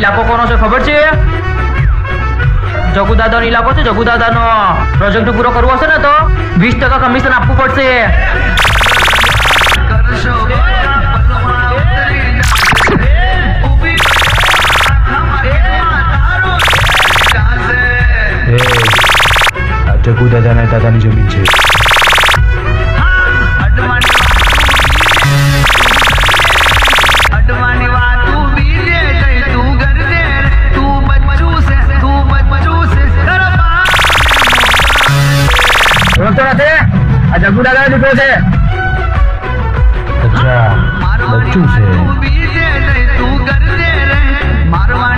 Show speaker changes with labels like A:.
A: ઇલાકો કોનો છે ખબર છે? જગુદાદાનો ઇલાકો છે. જગુદાદાનો પ્રોજેક્ટ પૂરો કરવો હશે ને તો 20% કમિશન આપવું પડશે.
B: જગુદાદાના દાદાની જમીન છે.
A: ઓળખતો નથી? આ જગુદાદાનો દીકરો છે.
B: અચ્છા, બચ્ચું છે.
C: મારવા